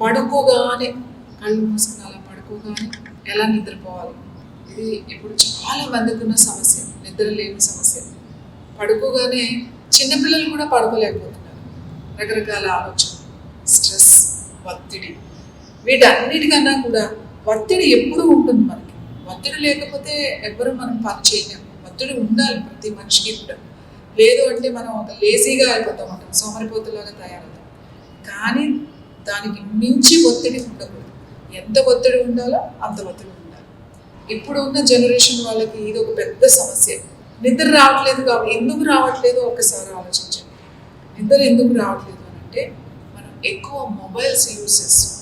పడుకోగానే కళ్ళు మూసుకుని అలా పడుకోగానే ఎలా నిద్రపోవాలి, ఇది ఇప్పుడు చాలా మందికి ఉన్న సమస్య, నిద్ర లేని సమస్య. పడుకోగానే చిన్నపిల్లలు కూడా పడుకోలేకపోతున్నారు. రకరకాల ఆలోచన, స్ట్రెస్, ఒత్తిడి, వీటన్నిటికన్నా కూడా ఒత్తిడి ఎప్పుడూ ఉంటుంది మనకి. ఒత్తిడి లేకపోతే ఎవ్వరూ మనం పని చేయలేము. ఒత్తిడి ఉండాలి ప్రతి మనిషికి కూడా. లేదు అంటే మనం ఒక లేజీగా అయిపోతాం, అంటాం, సోమరిపోతులాగా తయారవుతాం. కానీ దానికి మించి ఒత్తిడి ఉండకూడదు. ఎంత ఒత్తిడి ఉండాలో అంత ఒత్తిడి ఉండాలి. ఇప్పుడు ఉన్న జనరేషన్ వాళ్ళకి ఇది ఒక పెద్ద సమస్య. నిద్ర రావట్లేదు కాబట్టి ఎందుకు రావట్లేదో ఒకసారి ఆలోచించండి. నిద్ర ఎందుకు రావట్లేదు అని అంటే మనం ఎక్కువ మొబైల్స్ యూజ్ చేస్తాం.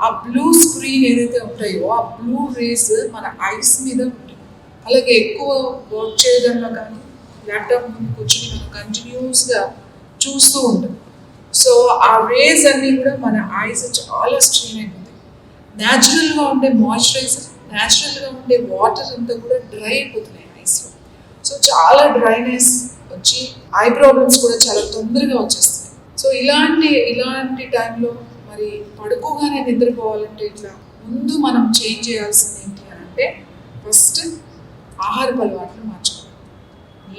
ఆ బ్లూ స్క్రీన్ ఏదైతే ఉంటాయో ఆ బ్లూ రేస్ మన ఐస్ మీద ఉంటుంది. అలాగే ఎక్కువ వర్క్ చేయడంలో కానీ ల్యాప్టాప్ ముందు కూర్చొని మనం కంటిన్యూస్గా చూస్తూ ఉంటాం. సో ఆ రేస్ అన్నీ కూడా మన ఐస్ చాలా స్ట్రెయిన్ అయిపోతాయి. న్యాచురల్గా ఉండే మాయిశ్చరైజర్, న్యాచురల్గా ఉండే వాటర్ అంతా కూడా డ్రై అయిపోతున్నాయి ఐస్లో. సో చాలా డ్రైనెస్ వచ్చి ఐ ప్రాబ్లమ్స్ కూడా చాలా తొందరగా వచ్చేస్తున్నాయి. సో ఇలాంటి టైంలో మరి పడుకోగానే నిద్రపోవాలంటే ఇట్లా ముందు మనం చేంజ్ చేయాల్సింది ఏంటి అని అంటే ఫస్ట్ ఆహారపు అలవాట్లు మార్చుకోవాలి.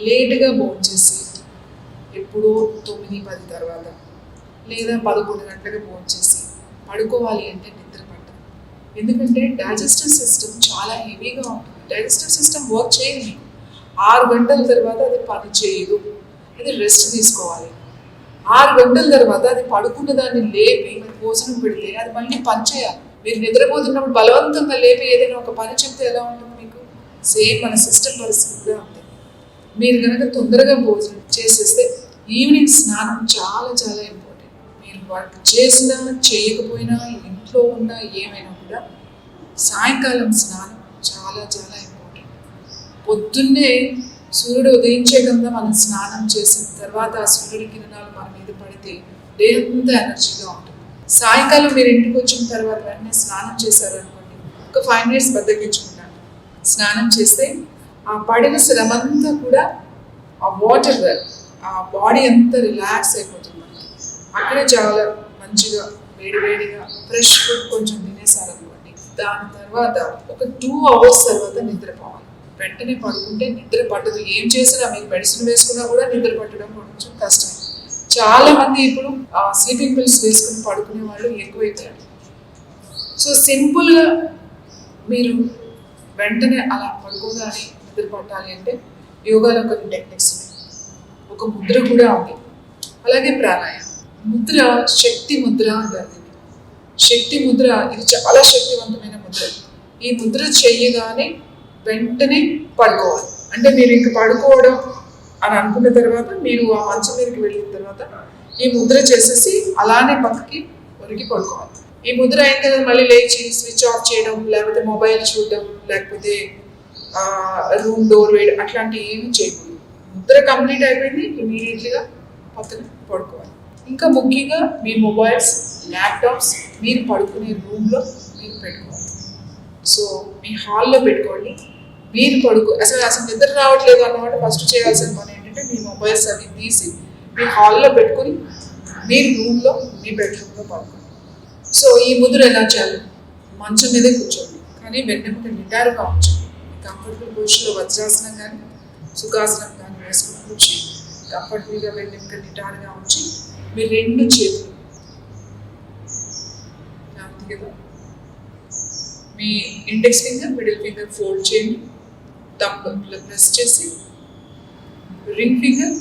లేట్గా భోజనం చేసి ఎప్పుడో 9-10 తర్వాత లేదా 11 గంటలకు భోజనం చేసి పడుకోవాలి అంటే నిద్ర పట్టదు. ఎందుకంటే డైజెస్టివ్ సిస్టమ్ చాలా హెవీగా ఉంటుంది. డైజెస్టివ్ సిస్టమ్ వర్క్ చేయదు. మీకు 6 గంటల తర్వాత అది పని చేయదు, అది రెస్ట్ తీసుకోవాలి. 6 గంటల తర్వాత అది పడుకున్న దాన్ని లేపి భోజనం పెడితే అది మళ్ళీ పని చేయాలి. మీరు నిద్రపోతున్నప్పుడు బలవంతంగా లేపి ఏదైనా ఒక పని చెప్తే ఎలా ఉంటుంది మీకు? సేమ్ మన సిస్టమ్ పరిస్థితి కూడా ఉంటుంది. మీరు కనుక తొందరగా భోజనం చేసేస్తే ఈవినింగ్ స్నానం చాలా చాలా ఇంపార్టెంట్. మీరు వర్క్ చేసినా చేయకపోయినా ఇంట్లో ఉన్నా ఏమైనా కూడా సాయంకాలం స్నానం చాలా చాలా ఇంపార్టెంట్. పొద్దున్నే సూర్యుడు ఉదయించే కన్నా మనం స్నానం చేసిన తర్వాత ఆ సూర్యుడి కిరణాలు మన మీద పడితే డే అంతా ఎనర్జీగా ఉంటుంది. సాయంకాలం మీరు ఇంటికి వచ్చిన తర్వాత వెంటనే స్నానం చేశారనుకోండి, ఒక 5 మినిట్స్ బద్దకించుకుంటాను. స్నానం చేస్తే ఆ పడిన శ్రమంతా కూడా ఆ వాటర్ ఆ బాడీ అంతా రిలాక్స్ అయిపోతుంది. అక్కడే చాలా మంచిగా వేడివేడిగా ఫ్రెష్ ఫుడ్ కొంచెం తినేసారనుకోండి, దాని తర్వాత ఒక 2 అవర్స్ తర్వాత నిద్రపోవాలి. వెంటనే పడుకుంటే నిద్ర పట్టదు. ఏం చేసినా మీరు మెడిసిన్ వేసుకున్నా కూడా నిద్ర పట్టడం కొంచెం కష్టమే. చాలా మంది ఇప్పుడు స్లీపింగ్ పిల్స్ వేసుకుని పడుకునే వాళ్ళు ఎక్కువైపోయారు. సో సింపుల్గా మీరు వెంటనే అలా పడుకోగానే నిద్ర పట్టాలి అంటే యోగాలో కొన్ని టెక్నిక్స్ ఉన్నాయి. ఒక ముద్ర కూడా ఉంది. అలాగే ప్రాణాయామం. ముద్ర శక్తి ముద్ర అంటారు. శక్తి ముద్ర ఇది చాలా శక్తివంతమైన ముద్ర. ఈ ముద్ర చేయగానే వెంటనే పడుకోవాలి. అంటే మీరు ఇంక పడుకోవడం అని అనుకున్న తర్వాత మీరు ఆ మంచం మీదకి వెళ్ళిన తర్వాత ఈ ముద్ర చేసేసి అలానే పక్కకి ఒరిగి పడుకోవాలి. ఈ ముద్ర అయిన తర్వాత మళ్ళీ లేచి స్విచ్ ఆఫ్ చేయడం, లేకపోతే మొబైల్ చూడడం, లేకపోతే రూమ్ డోర్ వేయడం అట్లాంటివి ఏమి చేయకూడదు. ముద్ర కంప్లీట్ అయిపోయింది, ఇమీడియట్లీగా పక్కన పడుకోవాలి. ఇంకా ముఖ్యంగా మీ మొబైల్స్, ల్యాప్టాప్స్ మీరు పడుకునే రూమ్లో మీరు పెట్టుకోవాలి. సో మీ హాల్లో పెట్టుకోండి. మీరు అసలు నిద్ర రావట్లేదు అన్నమాట ఫస్ట్ చేయాల్సిన పని ఏంటంటే మీ మొబైల్స్ అవి తీసి మీ హాల్లో పెట్టుకొని మీరు రూమ్లో మీ బెడ్రూమ్లో పడుకోండి. సో ఈ ముద్ర ఎలా చేయాలి? మంచం మీదే కూర్చోండి, కానీ వెన్నెముక నిటారుగా ఉంచండి. కంఫర్టబుల్ పొజిషన్లో వజ్రాసనం కానీ సుఖాసనం కానీ వేసుకుని కూర్చి కంఫర్టబుల్గా వెన్నెముక నిటారుగా ఉంచి మీ 2 చేతులు మీ index finger, middle finger fold చేయండి. థంబ్ ప్రెస్ చేసి ring finger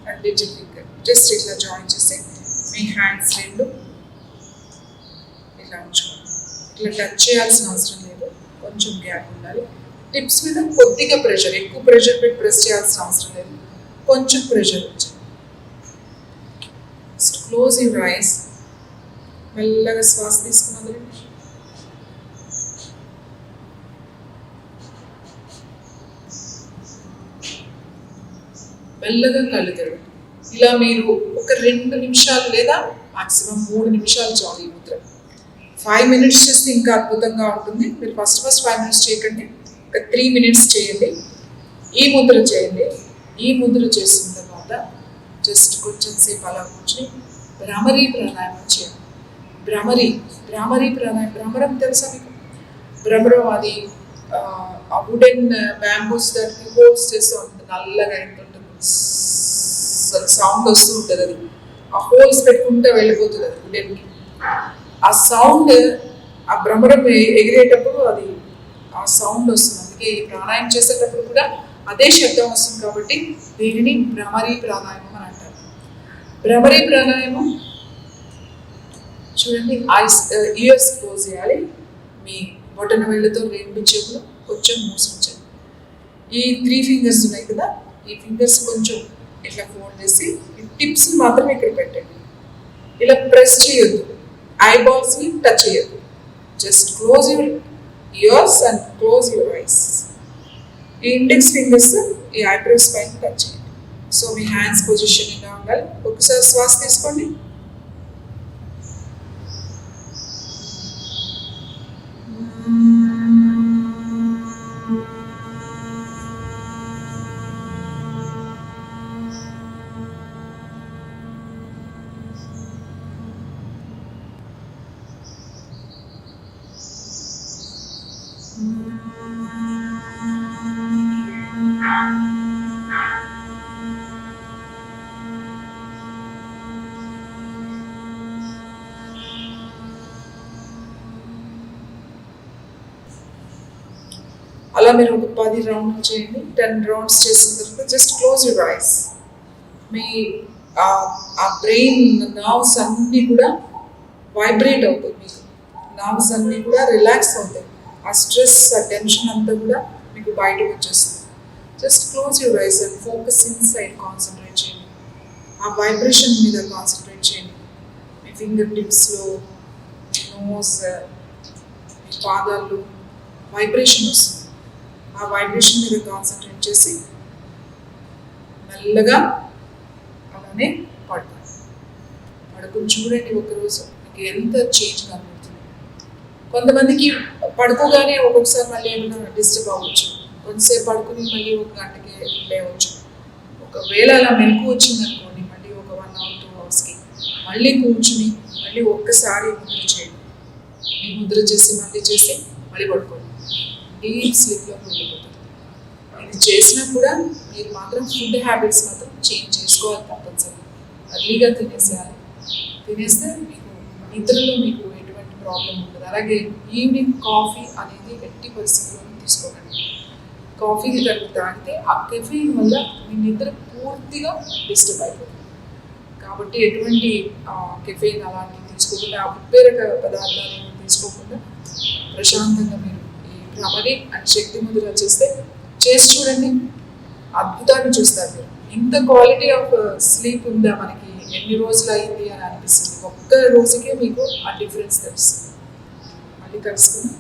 and little finger just ఇట్లా జాయిన్ చేసి మీ హ్యాండ్స్ 2 ఇట్లా ఉంచుకోండి. ఇట్లా టచ్ చేయాల్సిన అవసరం లేదు, కొంచెం గ్యాప్ ఉండాలి. టిప్స్ మీద కొద్దిగా ప్రెషర్, ఎక్కువ ప్రెషర్ పెట్టి ప్రెస్ చేయాల్సిన అవసరం లేదు, కొంచెం ప్రెషర్ వచ్చి క్లోజ్ యువర్ ఐస్. మెల్లగా శ్వాస తీసుకున్నది మెల్లగా కళ్ళు తెరవండి. ఇలా మీరు ఒక 2 నిమిషాలు లేదా మాక్సిమం 3 నిమిషాలు చాలు ఈ ముద్ర. 5 మినిట్స్ చేస్తే ఇంకా అద్భుతంగా ఉంటుంది. మీరు ఫస్ట్ 5 మినిట్స్ చేయకండి, ఒక 3 మినిట్స్ చేయండి. ఈ ముద్ర చేయండి. ఈ ముద్ర చేసిన తర్వాత జస్ట్ కొంచెం సేపు అలా కూర్చొని భ్రమరీ ప్రాణాయామం చేయండి. భ్రమరి ప్రాణాయామం. భ్రమరం తెలుసా మీకు? భ్రమరం అది ఆ వుడెన్ బ్యాంబూస్ దానికి హోల్స్ చేస్తూ ఉంటుంది, నల్లగా ఎంత ఉంటుంది, సౌండ్ వస్తూ ఉంటుంది. అది ఆ హోల్స్ పెట్టుకుంటే వెళ్ళిపోతుంది అది వుడెన్కి. ఆ సౌండ్, ఆ భ్రమరం ఎగిరేటప్పుడు అది ఆ సౌండ్ వస్తుంది. అందుకే ఈ ప్రాణాయామం చేసేటప్పుడు కూడా అదే శబ్దం వస్తుంది. కాబట్టి దీనిని భ్రమరీ ప్రాణాయామం అని అంటారు. భ్రమరీ ప్రాణాయామం చూడండి, ఇయర్స్ క్లోజ్ చేయాలి. మీ బొటన వేళ్ళతో 2 చెవులు కొంచెం మూసించండి. ఈ 3 ఫింగర్స్ ఉన్నాయి కదా, ఈ ఫింగర్స్ కొంచెం ఇట్లా ఫోల్డ్ చేసి ఈ టిప్స్ మాత్రం ఇక్కడ పెట్టండి. ఇలా ప్రెస్ చేయొద్దు, ఐబాల్స్ని టచ్ చేయొద్దు. Just close your years and close your eyes. ఈ ఇండెక్స్ ఫింగర్స్ ఈ ఐబ్రోస్ పైన టచ్ చేయండి. సో మీ హ్యాండ్స్ పొజిషన్ ఇలా ఉండాలి. ఒకసారి శ్వాస తీసుకోండి. అలా మీరు ఒక 10 రౌండ్లు చేయండి. 10 రౌండ్స్ చేసిన తర్వాత జస్ట్ క్లోజ్ యువర్ ఐస్. మీ ఆ బ్రెయిన్ నర్వ్స్ అన్నీ కూడా వైబ్రేట్ అవుతుంది. మీకు నర్వ్స్ అన్నీ కూడా రిలాక్స్ అవుతాయి. ఆ స్ట్రెస్, ఆ టెన్షన్ అంతా కూడా మీకు బయటకు వచ్చేస్తుంది. Just close your eyes and focus inside. Concentrate చేయండి, ఆ వైబ్రేషన్ మీద కాన్సన్ట్రేట్ చేయండి. మీ ఫింగర్ టిప్స్లో, నోస్, మీ పాదాల్లో వైబ్రేషన్ వస్తుంది. ఆ వైబ్రేషన్ మీద కాన్సన్ట్రేట్ చేసి మెల్లగా అలానే పడుకుని చూడండి. ఒకరోజు మీకు ఎంత చేంజ్ కనబడుతుంది. కొంతమందికి పడుకోగానే ఒక్కొక్కసారి మళ్ళీ ఏమైనా డిస్టర్బ్ అవ్వచ్చు. కొంతసేపు పడుకుని మళ్ళీ 1 గంటకి లేవచ్చు. ఒకవేళ అలా మెలకు వచ్చింది అనుకోండి, మళ్ళీ ఒక 1 అవర్ 2 అవర్స్కి మళ్ళీ కూర్చుని మళ్ళీ ఒక్కసారి ముద్ర చేయండి. ఈ ముద్ర చేసి మళ్ళీ పడుకోండి. డీప్ స్లీప్లో వెళ్ళిపోతుంది. ఇది చేసినా కూడా మీరు మాత్రం ఫుడ్ హ్యాబిట్స్ మాత్రం చేంజ్ చేసుకోవాలి తప్పనిసరి. అర్లీగా తినేసేయాలి. తినేస్తే మీకు నిద్రలో మీకు ఎటువంటి ప్రాబ్లం ఉండదు. అలాగే ఈవినింగ్ కాఫీ అనేది ఎట్టి పరిస్థితుల్లో తీసుకోకండి. కాఫీ తాగితే ఆ కెఫీన్ వల్ల మీ నిద్ర పూర్తిగా డిస్టర్బ్ అయిపోతుంది. కాబట్టి ఎటువంటి కెఫీన్ అలాంటివి తీసుకోకుండా, ఉప్పేరక పదార్థాలు తీసుకోకుండా ప్రశాంతంగా మీరు భ్రమరి అండ్ శక్తి ముద్ర చేసి చూడండి. అద్భుతాన్ని చూస్తారు మీరు. ఇంత క్వాలిటీ ఆఫ్ స్లీప్ ఉందా మనకి, ఎన్ని రోజులు అయింది అని అనిపిస్తుంది. ఒక్క రోజుకే మీకు ఆ డిఫరెన్స్ తెలుస్తుంది. మళ్ళీ కలుసుకుందాం.